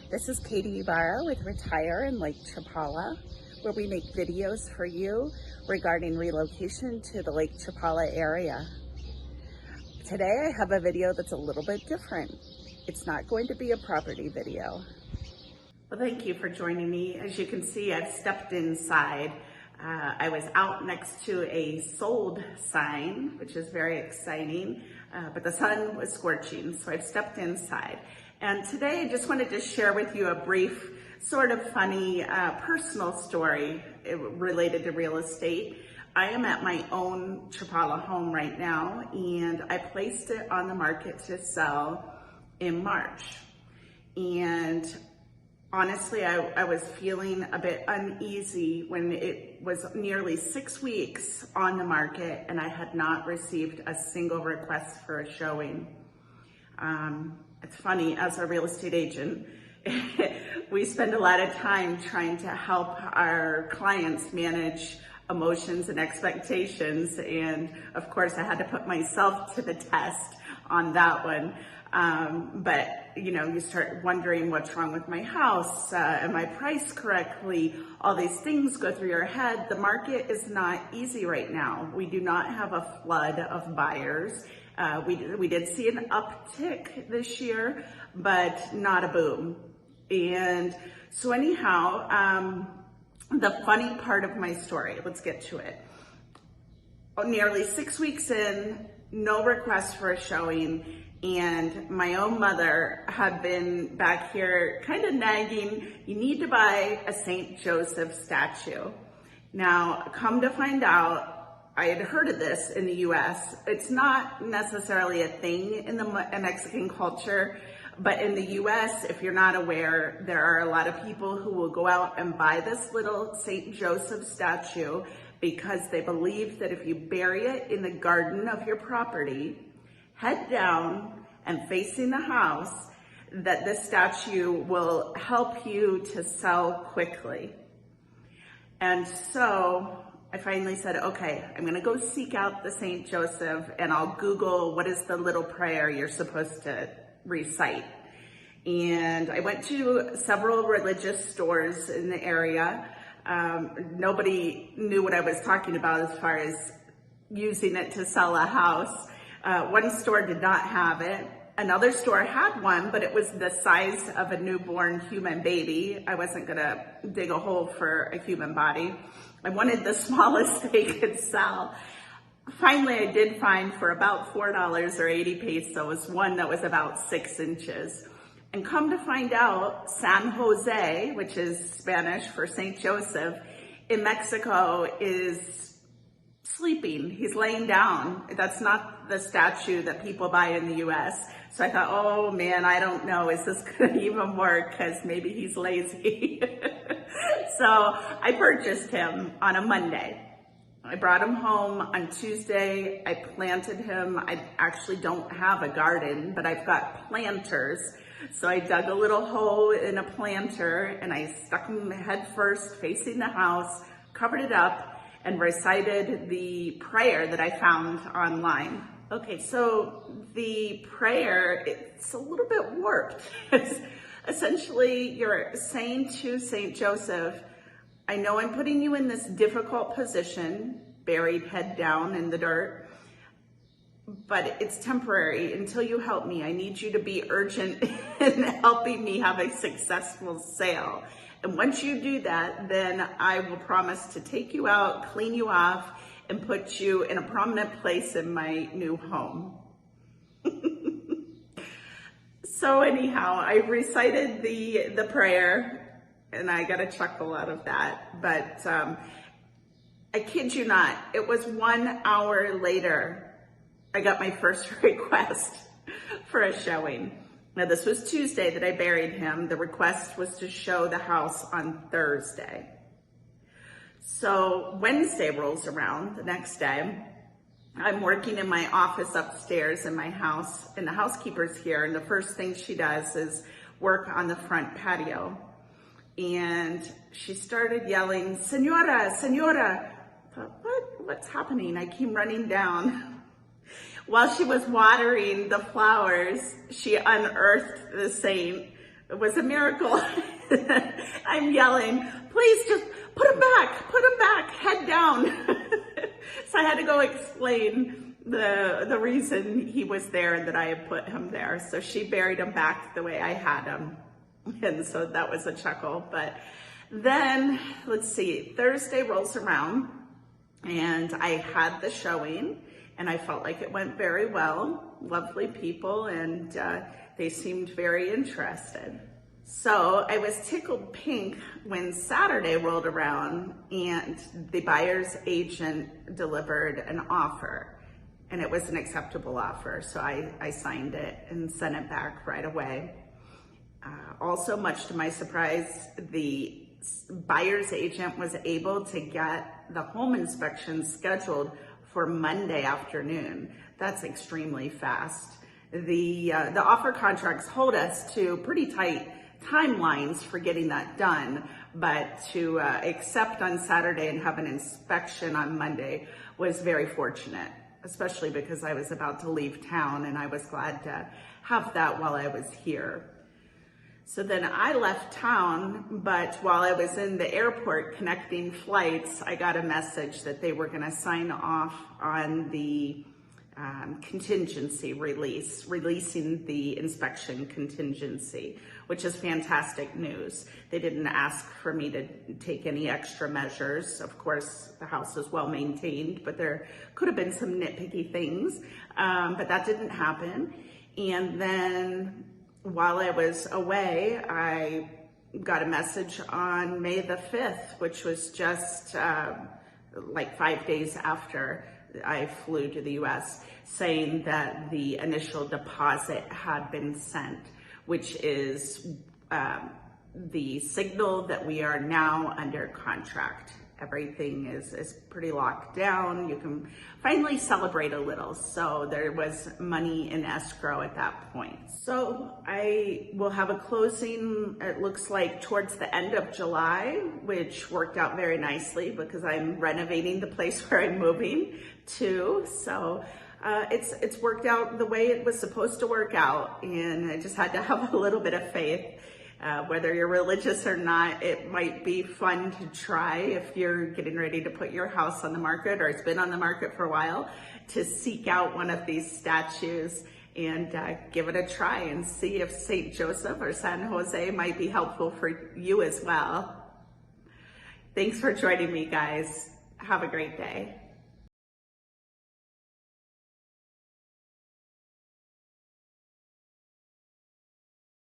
This is Katie Ibarra with Retire in Lake Chapala, where we make videos for you regarding relocation to the Lake Chapala area. Today I have a video that's a little bit different. It's not going to be a property video. Well, thank you for joining me. As you can see, I've stepped inside. I was out next to a sold sign, which is very exciting, but the sun was scorching, so I've stepped inside. And today I just wanted to share with you a brief, sort of funny personal story related to real estate. I am at my own Chapala home right now, and I placed it on the market to sell in March. And honestly, I was feeling a bit uneasy when it was nearly 6 weeks on the market and I had not received a single request for a showing. It's funny, as a real estate agent, we spend a lot of time trying to help our clients manage emotions and expectations. And of course, I had to put myself to the test on that one. But you know, you start wondering what's wrong with my house, am I priced correctly? All these things go through your head. The market is not easy right now. We do not have a flood of buyers. We did see an uptick this year, but not a boom. And so anyhow, the funny part of my story, let's get to it. Nearly 6 weeks in, no request for a showing. And my own mother had been back here kind of nagging, you need to buy a St. Joseph statue. Now, come to find out, I had heard of this in the US. It's not necessarily a thing in the Mexican culture, but in the US, if you're not aware, there are a lot of people who will go out and buy this little St. Joseph statue because they believe that if you bury it in the garden of your property, head down and facing the house, that this statue will help you to sell quickly. And so I finally said, okay, I'm gonna go seek out the St. Joseph and I'll Google what is the little prayer you're supposed to recite. And I went to several religious stores in the area. Nobody knew what I was talking about as far as using it to sell a house. One store did not have it. Another store had one, but it was the size of a newborn human baby. I wasn't gonna dig a hole for a human body. I wanted the smallest they could sell. Finally, I did find for about $4 or 80 pesos one that was about 6 inches. And come to find out, San Jose, which is Spanish for St. Joseph, in Mexico is sleeping. He's laying down. That's not the statue that people buy in the US. So I thought, oh man, I don't know, is this gonna even work? Because maybe he's lazy. So I purchased him on a Monday. I brought him home on Tuesday. I planted him. I actually don't have a garden, but I've got planters. So I dug a little hole in a planter and I stuck him head first facing the house, covered it up, and recited the prayer that I found online. Okay, so the prayer, it's a little bit warped. Essentially, you're saying to St. Joseph, I know I'm putting you in this difficult position, buried head down in the dirt, but it's temporary until you help me. I need you to be urgent in helping me have a successful sale. And once you do that, then I will promise to take you out, clean you off, and put you in a prominent place in my new home. So anyhow, I recited the prayer, and I got a chuckle out of that. But I kid you not, it was 1 hour later, I got my first request for a showing. Now this was Tuesday that I buried him. The request was to show the house on Thursday. So Wednesday rolls around, the next day. I'm working in my office upstairs in my house, and the housekeeper's here, and the first thing she does is work on the front patio. And she started yelling, "Señora, señora." I thought, what's happening? I came running down. While she was watering the flowers, she unearthed the saint It was a miracle. I'm yelling, please just put him back, head down. So I had to go explain the reason he was there and that I had put him there. So she buried him back the way I had him. And so that was a chuckle. But then, let's see, Thursday rolls around and I had the showing and I felt like it went very well. Lovely people, and they seemed very interested. So I was tickled pink when Saturday rolled around and the buyer's agent delivered an offer, and it was an acceptable offer. So I signed it and sent it back right away. Also, much to my surprise, the buyer's agent was able to get the home inspection scheduled for Monday afternoon. That's extremely fast. The offer contracts hold us to pretty tight timelines for getting that done, but to accept on Saturday and have an inspection on Monday was very fortunate, especially because I was about to leave town and I was glad to have that while I was here. So then I left town, but while I was in the airport connecting flights, I got a message that they were going to sign off on the contingency releasing the inspection contingency, which is fantastic news. They didn't ask for me to take any extra measures. Of course, the house is well maintained, but there could have been some nitpicky things, but that didn't happen. And then while I was away, I got a message on May the 5th, which was just like 5 days after I flew to the US, saying that the initial deposit had been sent, which is the signal that we are now under contract. Everything is pretty locked down. You can finally celebrate a little. So there was money in escrow at that point. So I will have a closing, it looks like towards the end of July, which worked out very nicely because I'm renovating the place where I'm moving to. So it's worked out the way it was supposed to work out, and I just had to have a little bit of faith. Whether you're religious or not, it might be fun to try if you're getting ready to put your house on the market or it's been on the market for a while, to seek out one of these statues and give it a try and see if St. Joseph or San Jose might be helpful for you as well. Thanks for joining me, guys. Have a great day.